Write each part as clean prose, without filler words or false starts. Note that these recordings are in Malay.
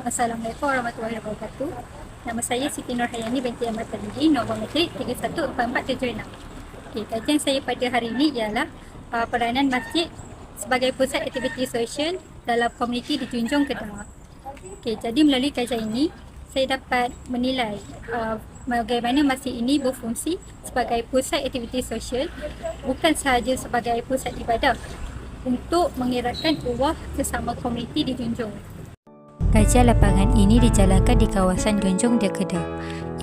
Assalamualaikum warahmatullahi wabarakatuh. Nama saya Siti Nurhayani binti Ahmad Talidi, nombor matrik 314476. Kajian saya pada hari ini ialah peranan masjid sebagai pusat aktiviti sosial dalam komuniti di Junjung Kedah. Jadi melalui kajian ini, saya dapat menilai bagaimana masjid ini berfungsi sebagai pusat aktiviti sosial, bukan sahaja sebagai pusat ibadah, untuk mengeratkan ukhuwah sesama komuniti di Junjung. Kajian lapangan ini dijalankan di kawasan Junjung Dia Kedah.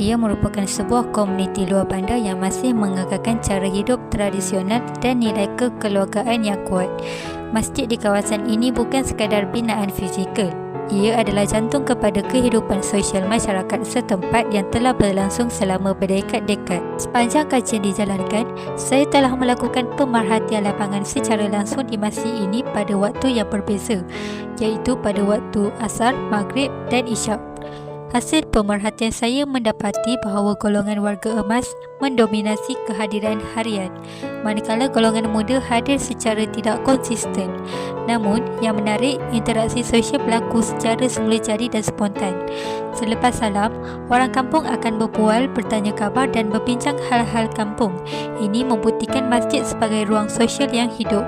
Ia merupakan sebuah komuniti luar bandar yang masih mengekalkan cara hidup tradisional dan nilai kekeluargaan yang kuat. Masjid di kawasan ini bukan sekadar binaan fizikal. Ia adalah jantung kepada kehidupan sosial masyarakat setempat yang telah berlangsung selama berdekad-dekad. Sepanjang kajian dijalankan, saya telah melakukan pemerhatian lapangan secara langsung di masjid ini pada waktu yang berbeza, iaitu pada waktu Asar, Maghrib dan Isyak. Hasil pemerhatian saya mendapati bahawa golongan warga emas mendominasi kehadiran harian, manakala golongan muda hadir secara tidak konsisten. Namun, yang menarik, interaksi sosial berlaku secara semula jadi dan spontan. Selepas salam, orang kampung akan berbual, bertanya khabar dan berbincang hal-hal kampung. Ini membuktikan masjid sebagai ruang sosial yang hidup.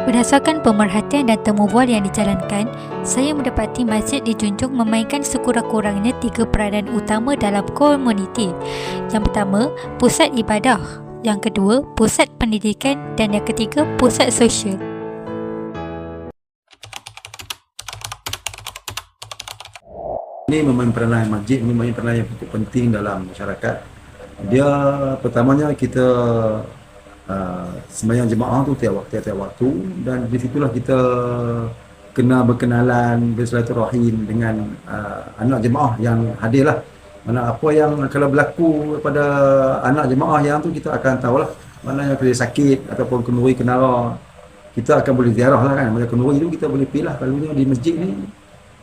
Berdasarkan pemerhatian dan temu bual yang dijalankan, saya mendapati masjid di Junjung memainkan sekurang-kurangnya 3 peranan utama dalam komuniti. Yang pertama, pusat ibadah. Yang kedua, pusat pendidikan. Dan yang ketiga, pusat sosial. Ini memang peranan masjid, memang peranan yang cukup penting dalam masyarakat. Dia pertamanya kita sembahyang jemaah tu tiap waktu, dan di situlah kita kena berkenalan, bersilaturahim dengan anak jemaah yang hadir lah. Mana apa yang kalau berlaku pada anak jemaah yang tu, kita akan tahulah. Mana yang kena sakit ataupun kenduri kenara, kita akan boleh ziarah lah kan. Macam kenduri tu kita boleh pilih. Kalaunya di masjid ni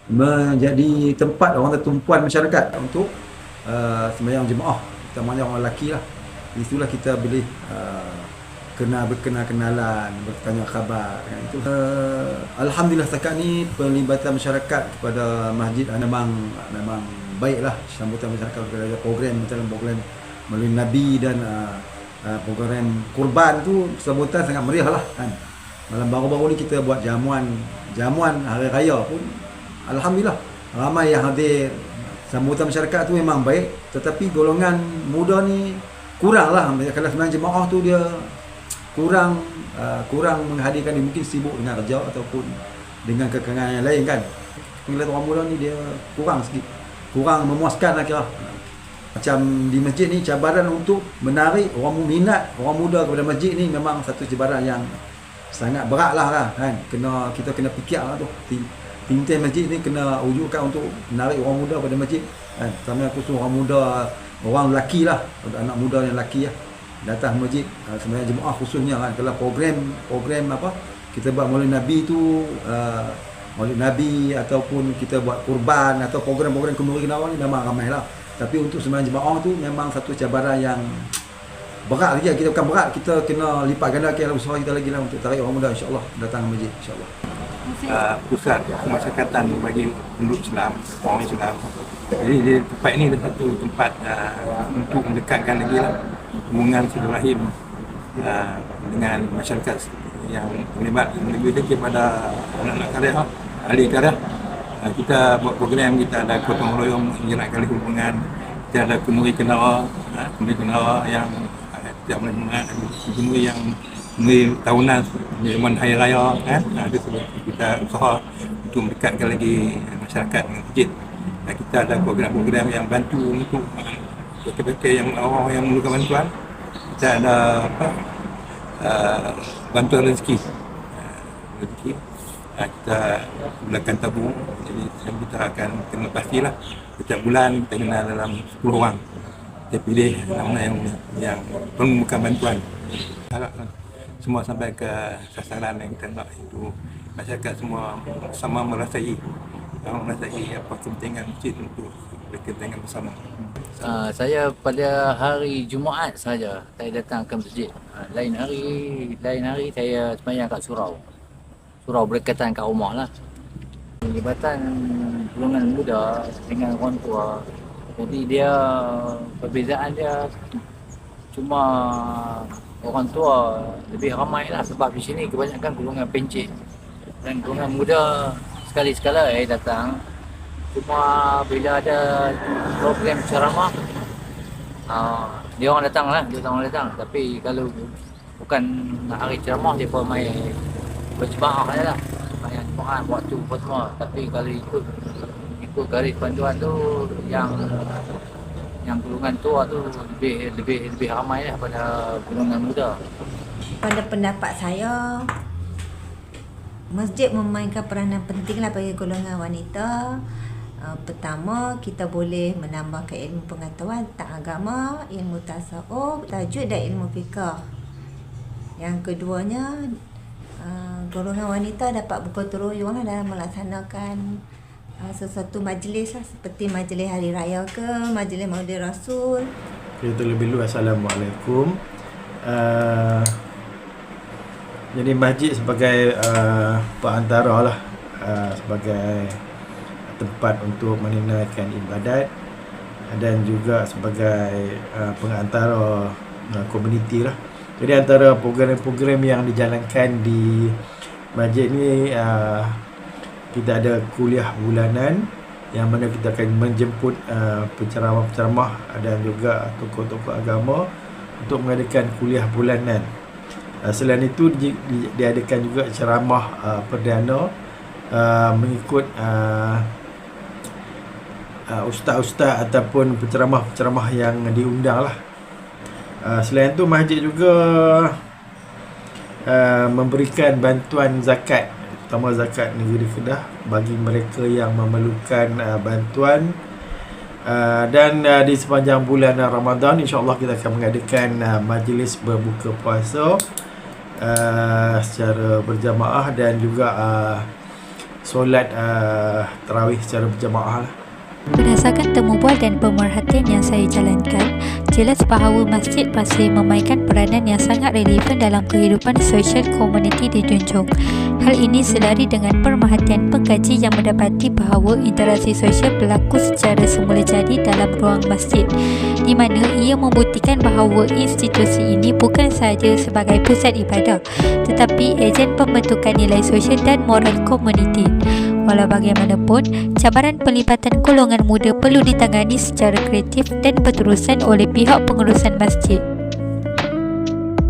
menjadi tempat orang tumpuan masyarakat untuk sembahyang jemaah, terutamanya orang lelaki lah. Di situlah kita boleh kena berkenalan, bertanya khabar kan. Itu alhamdulillah setakat ni pelibatan masyarakat kepada masjid memang baiklah. Sambutan masyarakat kepada program melalui Nabi dan program kurban tu, sambutan sangat meriah lah kan. Malam baru-baru ni kita buat jamuan hari raya pun alhamdulillah ramai yang hadir. Sambutan masyarakat tu memang baik, tetapi golongan muda ni kurang lah. Kalau sembahyang jemaah tu dia kurang menghadirkan, dia mungkin sibuk dengan kerja ataupun dengan kekangan yang lain kan. Bila orang muda ni dia kurang sikit, kurang memuaskan lah kira. Macam di masjid ni, cabaran untuk menarik orang minat orang muda kepada masjid ni memang satu cabaran yang sangat berat lah kan. Kita kena fikir lah tu. Tim masjid ni kena wujudkan untuk menarik orang muda pada masjid kan. Terutama khusus orang muda, orang lelaki lah, anak muda yang lelaki lah, datang masjid sembahyang jemaah khususnya kan. Kalau program apa kita buat Maulid Nabi tu, Maulid Nabi ataupun kita buat kurban atau program-program kenduri kenara ni memang ramai lah. Tapi untuk sembahyang jemaah tu memang satu cabaran yang berat lagi. Kita bukan berat, kita kena lipat ganda usaha kita lagi lah untuk tarik orang muda insya-Allah datang masjid insya-Allah. Pusat kemasyarakatan bagi penduduk Islam, orang Islam. Jadi tempat ini adalah satu tempat untuk mendekatkan lagi lah hubungan silaturahim dengan masyarakat yang terlibat, lebih dekat pada anak-anak karya, ahli karya. Kita buat program, kita ada gotong royong menjelaskan hubungan, kita ada kenduri kenara yang tidak boleh kenduri yang kenduri tahunan zaman hari raya kan. Ada kita usaha untuk mendekatkan lagi masyarakat dengan masjid. Kita ada program-program yang bantu untuk bagi yang orang yang memerlukan bantuan. Kita ada bantuan rezeki. kita mulakan tabung. Jadi kita akan kena pastilah setiap bulan kita kena dalam 10 orang. Kita pilih mana yang memerlukan bantuan. Harap semua sampai ke sasaran yang kita nak, itu masyarakat semua sama merasai apa kepentingan masjid untuk berkepentingan bersama. Saya pada hari Jumaat saja saya datang ke masjid. Lain hari saya sembahyang kat surau berdekatan kat rumah lah. Jabatan golongan muda dengan orang tua, jadi dia perbezaan dia cuma orang tua lebih ramai lah, sebab di sini kebanyakan golongan pencet dan golongan muda sekali-sekala datang. Cuma bila ada program ceramah, dia orang datang lah, tapi kalau bukan hari ceramah, dia pun main berjemaah je lah, main jemaah waktu apa semua. Tapi kalau ikut garis panduan tu, yang golongan tua tu lebih ramai lah pada golongan muda. Pada pendapat saya, masjid memainkan peranan penting lah bagi golongan wanita. Pertama, kita boleh menambahkan ilmu pengetahuan tentang agama, ilmu tasawuf, tajwid dan ilmu fiqh. Yang keduanya, golongan wanita dapat bergotong royong dalam melaksanakan sesuatu majlis lah, seperti majlis hari raya ke majlis Maulid Rasul. Terlebih dulu, Assalamualaikum. Jadi masjid sebagai perantara lah, sebagai tempat untuk menunaikan ibadat dan juga sebagai pengantara komuniti lah. Jadi antara program-program yang dijalankan di masjid ni, kita ada kuliah bulanan yang mana kita akan menjemput penceramah-penceramah dan juga tokoh-tokoh agama untuk mengadakan kuliah bulanan. Selain itu diadakan juga ceramah perdana mengikut ustaz-ustaz ataupun penceramah-penceramah yang diundang lah. Selain itu masjid juga memberikan bantuan zakat, terutama zakat negeri Kedah bagi mereka yang memerlukan bantuan. Dan di sepanjang bulan Ramadan, insya-Allah kita akan mengadakan majlis berbuka puasa secara berjamaah dan juga solat tarawih secara berjamaah lah. Berdasarkan temu bual dan pemerhatian yang saya jalankan, jelas bahawa masjid masih memainkan peranan yang sangat relevan dalam kehidupan sosial komuniti di Junjung. Hal ini selari dengan pemerhatian pengkaji yang mendapati bahawa interaksi sosial berlaku secara semula jadi dalam ruang masjid, di mana ia membuktikan bahawa institusi ini bukan sahaja sebagai pusat ibadah, tetapi ejen pembentukan nilai sosial dan moral komuniti. Walau bagaimanapun, cabaran pelibatan golongan muda perlu ditangani secara kreatif dan berterusan oleh pihak pengurusan masjid.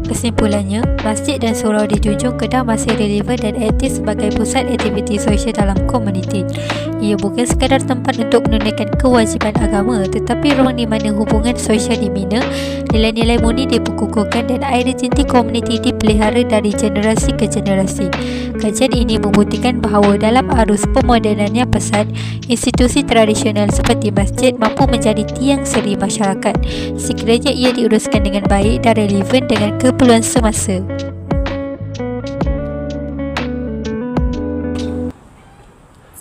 Kesimpulannya, masjid dan surau di Junjung Kedah masih relevan dan aktif sebagai pusat aktiviti sosial dalam komuniti. Ia bukan sekadar tempat untuk menunaikan kewajipan agama, tetapi ruang di mana hubungan sosial dibina, nilai-nilai murni diperkukuhkan dan identiti komuniti dipelihara dari generasi ke generasi. Kajian ini membuktikan bahawa dalam arus pemodenan yang pesat, institusi tradisional seperti masjid mampu menjadi tiang seri masyarakat sekiranya ia diuruskan dengan baik dan relevan dengan keperluan semasa.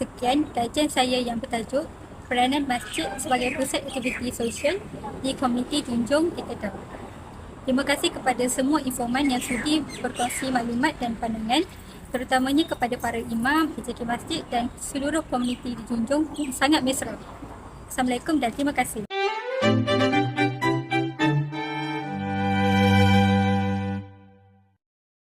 Sekian kajian saya yang bertajuk Peranan Masjid sebagai Pusat Aktiviti Sosial di Komuniti Junjung di Kedah. Terima kasih kepada semua informan yang sudi berkongsi maklumat dan pandangan, terutamanya kepada para imam, PJK masjid dan seluruh komuniti di Junjung yang sangat mesra. Assalamualaikum dan terima kasih.